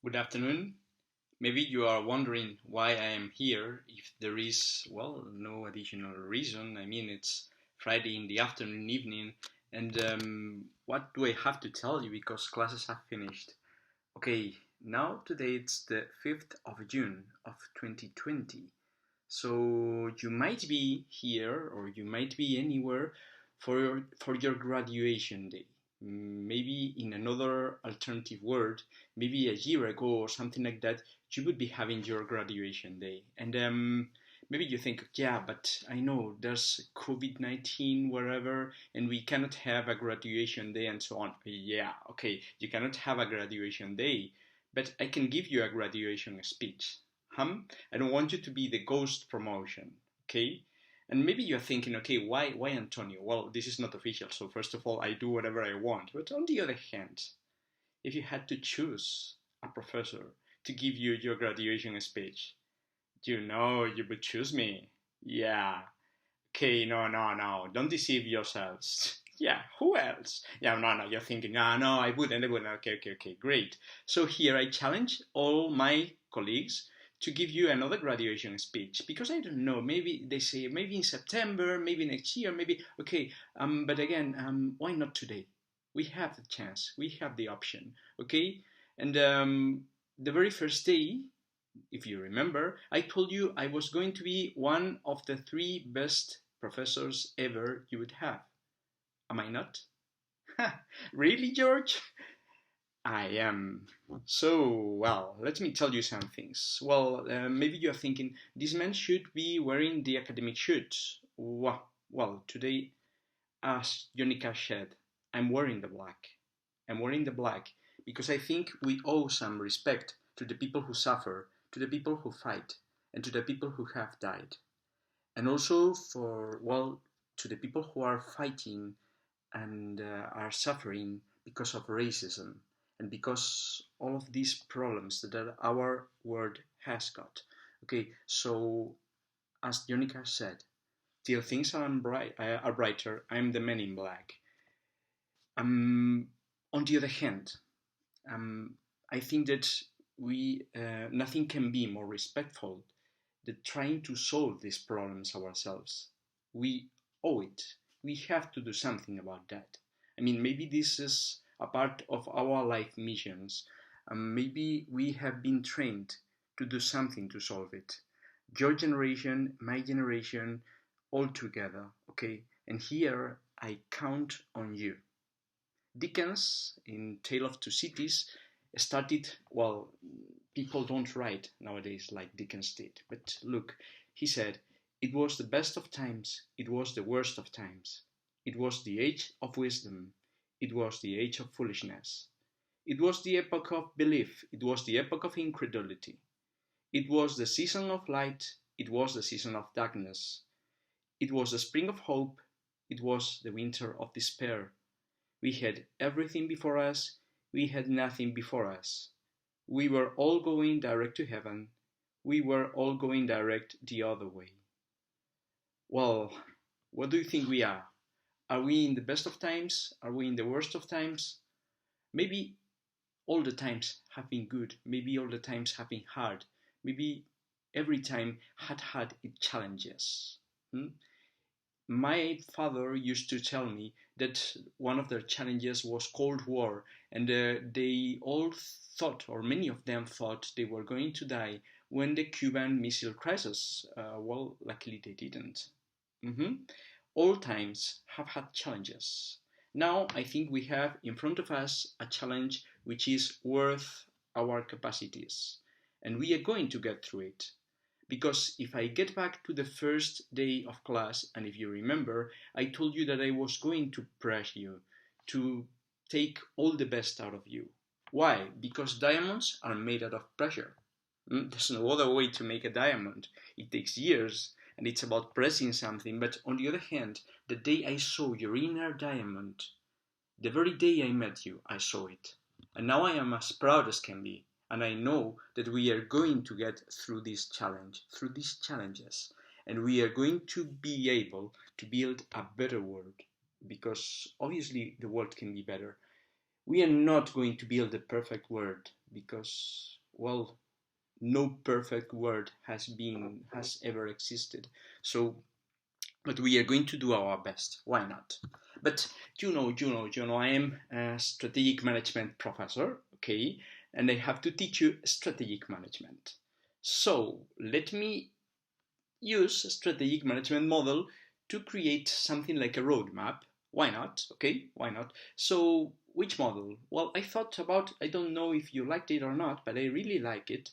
Good afternoon. Maybe you are wondering why I am here if there is, well, no additional reason. I mean, it's Friday in the afternoon, evening, and what do I have to tell you because classes have finished? Okay, now today it's the 5th of June of 2020. So you might be here or you might be anywhere for your graduation day. Maybe in another alternative world, maybe a year ago or something like that, you would be having your graduation day. And maybe you think, yeah, but I know there's COVID-19 wherever, and we cannot have a graduation day and so on. Yeah, okay, you cannot have a graduation day, but I can give you a graduation speech. I don't want you to be the ghost promotion, okay? And maybe you're thinking, okay, why Antonio? Well, this is not official, so first of all, I do whatever I want. But on the other hand, if you had to choose a professor to give you your graduation speech, you know you would choose me. Yeah. Okay, no, don't deceive yourselves. Yeah, who else? Yeah, no, you're thinking, no, I wouldn't. Okay, great. So here I challenge all my colleagues to give you another graduation speech because I don't know, maybe they say maybe in September, maybe next year, maybe, okay, but again, why not today? We have the chance, we have the option, okay? And the very first day, if you remember, I told you I was going to be one of the three best professors ever you would have. Am I not? Really, George? I am. So, well, let me tell you some things. Well, maybe you're thinking, this man should be wearing the academic suit. Well, today, as Jonica said, I'm wearing the black. I'm wearing the black because I think we owe some respect to the people who suffer, to the people who fight, and to the people who have died. And also to the people who are fighting and are suffering because of racism and because all of these problems that our world has got. Okay, so as Jonica said, till things are brighter, I'm the man in black. Um, on the other hand, um, I think that we nothing can be more respectful than trying to solve these problems ourselves. We owe it. We have to do something about that. I mean, maybe this is a part of our life missions. Maybe we have been trained to do something to solve it. Your generation, my generation, all together, okay? And here I count on you. Dickens, in Tale of Two Cities, started, well, people don't write nowadays like Dickens did, but look, he said, it was the best of times, it was the worst of times. It was the age of wisdom, it was the age of foolishness. It was the epoch of belief, it was the epoch of incredulity. It was the season of light, it was the season of darkness. It was the spring of hope, it was the winter of despair. We had everything before us, we had nothing before us. We were all going direct to heaven, we were all going direct the other way. Well, what do you think we are? Are we in the best of times? Are we in the worst of times? Maybe all the times have been good, maybe all the times have been hard, maybe every time had its challenges. Hmm? My father used to tell me that one of their challenges was Cold War, and they all thought, or many of them thought, they were going to die when the Cuban Missile Crisis. Well, luckily they didn't. hmm All times have had challenges. Now I think we have in front of us a challenge which is worth our capacities, and we are going to get through it. Because if I get back to the first day of class, and if you remember, I told you that I was going to press you, to take all the best out of you. Why? Because diamonds are made out of pressure. There's no other way to make a diamond. It takes years, and it's about pressing something. But on the other hand, the day I saw your inner diamond, the very day I met you, I saw it. And now I am as proud as can be. And I know that we are going to get through this challenge, through these challenges. And we are going to be able to build a better world. Because obviously the world can be better. We are not going to build a perfect world because, well, no perfect world has ever existed. So, but we are going to do our best. Why not? But I am a strategic management professor, okay, and I have to teach you strategic management. So let me use a strategic management model to create something like a roadmap. Why not? Okay, why not? So, which model? Well, I thought about, I don't know if you liked it or not, but I really like it,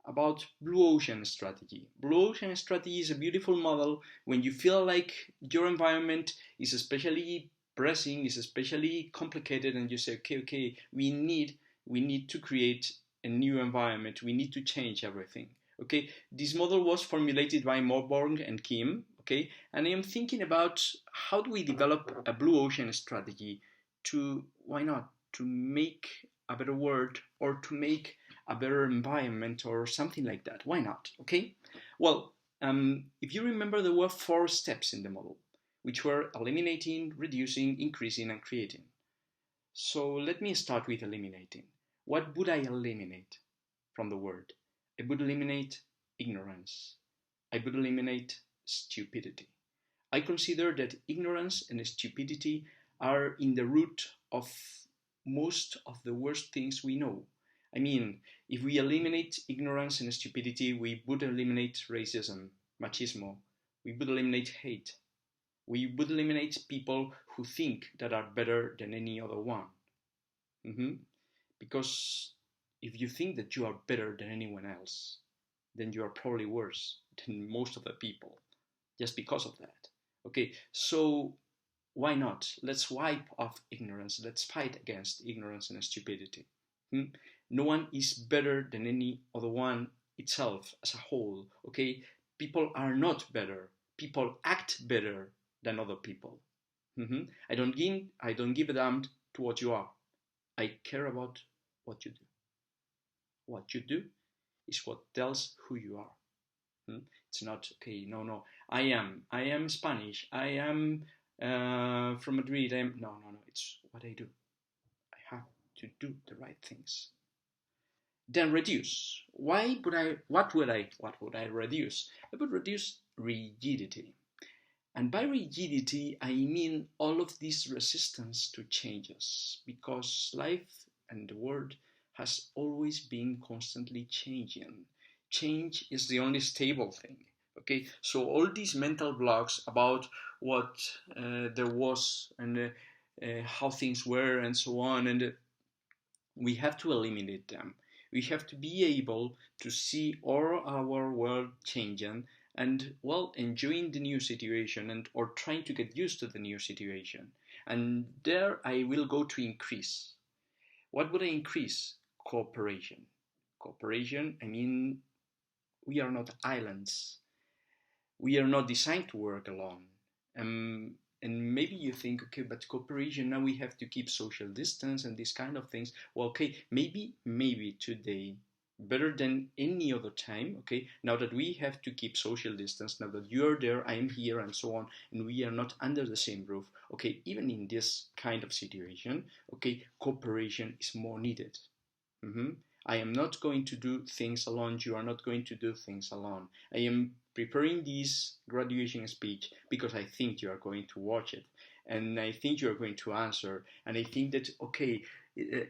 about Blue Ocean strategy. Blue Ocean strategy is a beautiful model when you feel like your environment is especially pressing, is especially complicated, and you say, okay, we need to create a new environment. We need to change everything. Okay, this model was formulated by Morborg and Kim. Okay, and I am thinking about how do we develop a blue ocean strategy to, why not, to make a better world or to make a better environment or something like that. Why not? Okay, well, if you remember, there were 4 steps in the model, which were eliminating, reducing, increasing, and creating. So let me start with eliminating. What would I eliminate from the world? I would eliminate ignorance. I would eliminate stupidity. I consider that ignorance and stupidity are in the root of most of the worst things we know. I mean, if we eliminate ignorance and stupidity, we would eliminate racism, machismo, we would eliminate hate, we would eliminate people who think that are better than any other one. Mm-hmm. Because if you think that you are better than anyone else, then you are probably worse than most of the people just because of that. Okay, so why not? Let's wipe off ignorance. Let's fight against ignorance and stupidity. Hmm? No one is better than any other one itself as a whole. Okay, people are not better. People act better than other people. Mm-hmm. I don't give a damn to what you are. I care about what you do. What you do is what tells who you are. It's not okay. No. I am Spanish. I am from Madrid. No. It's what I do. I have to do the right things. Then reduce. Why would I? What would I reduce? I would reduce rigidity. And by rigidity, I mean all of this resistance to changes, because life and the world has always been constantly changing. Change is the only stable thing. Okay, so all these mental blocks about what there was and how things were and so on, and we have to eliminate them. We have to be able to see all our world changing and, well, enjoying the new situation and or trying to get used to the new situation. And there I will go to increase. What would I increase? Cooperation. Cooperation, I mean, we are not islands. We are not designed to work alone. And maybe you think, okay, but cooperation, now we have to keep social distance and these kind of things. Well, okay, maybe today, better than any other time, okay, now that we have to keep social distance, now that you're there, I am here, and so on, and we are not under the same roof, okay, even in this kind of situation, okay, cooperation is more needed. Mm-hmm. I am not going to do things alone. You are not going to do things alone. I am preparing this graduation speech because I think you are going to watch it. And I think you are going to answer. And I think that, okay, uh,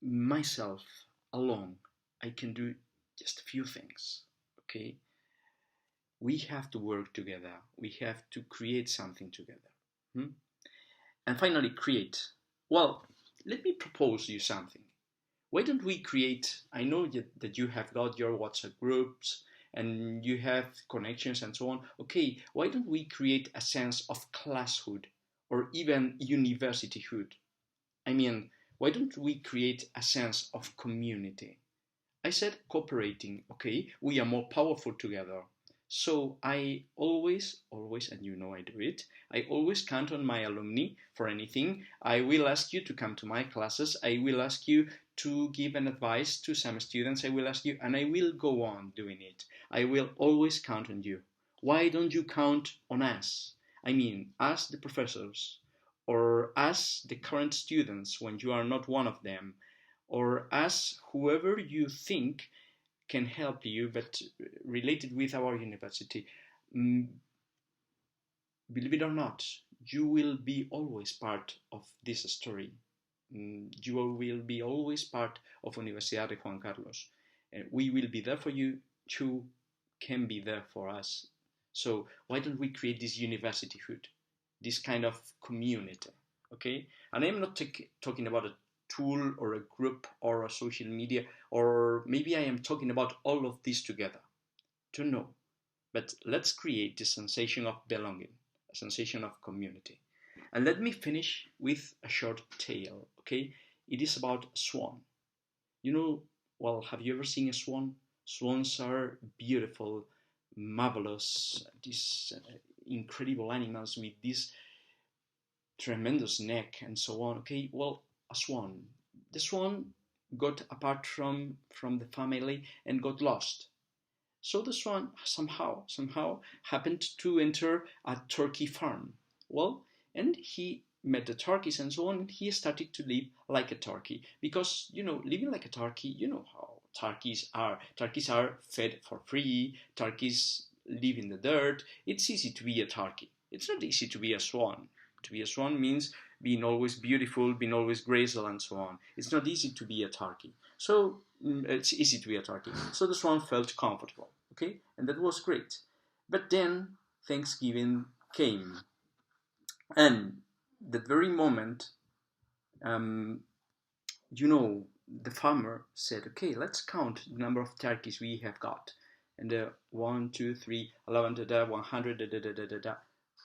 myself alone, I can do just a few things. Okay? We have to work together. We have to create something together. Hmm? And finally, create. Well, let me propose you something. Why don't we create, I know that you have got your WhatsApp groups and you have connections and so on. Okay, why don't we create a sense of classhood or even universityhood? I mean, why don't we create a sense of community? I said cooperating, okay, we are more powerful together. So I always, and you know I do it, I always count on my alumni for anything. I will ask you to come to my classes. I will ask you to give an advice to some students. I will ask you, and I will go on doing it. I will always count on you. Why don't you count on us? I mean, us, the professors, or as the current students when you are not one of them, or as whoever you think can help you, but related with our university. Mm, Believe it or not, you will be always part of this story. You will be always part of Universidad de Juan Carlos. We will be there for you. You can be there for us. So why don't we create this universityhood, this kind of community? Okay, and I'm not talking about a tool or a group or a social media, or maybe I am talking about all of this together. Don't know, but let's create this sensation of belonging, a sensation of community. And let me finish with a short tale, okay? It is about a swan. You know, well, have you ever seen a swan? Swans are beautiful, marvelous, these incredible animals with this tremendous neck and so on, okay? Well, a swan. The swan got apart from the family and got lost. So the swan somehow happened to enter a turkey farm. Well, and he met the turkeys and so on, and he started to live like a turkey. Because, living like a turkey, you know how turkeys are. Turkeys are fed for free, turkeys live in the dirt. It's easy to be a turkey. It's not easy to be a swan. To be a swan means being always beautiful, being always graceful, and so on. It's not easy to be a turkey. So it's easy to be a turkey. So the swan felt comfortable, okay, and that was great. But then Thanksgiving came, and that very moment, um, the farmer said, "Okay, let's count the number of turkeys we have got." And 1, 2, 3, 11, 100,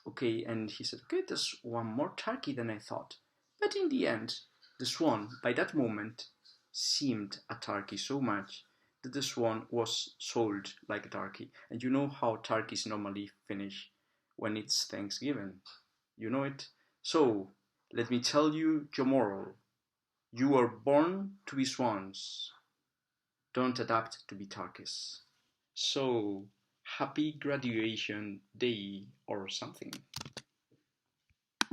Okay, and he said, "Okay, there's one more turkey than I thought." But in the end, the swan, by that moment, seemed a turkey so much that the swan was sold like a turkey. And you know how turkeys normally finish when it's Thanksgiving. You know it? So, let me tell you your moral. You are born to be swans. Don't adapt to be turkeys. So, happy graduation day or something.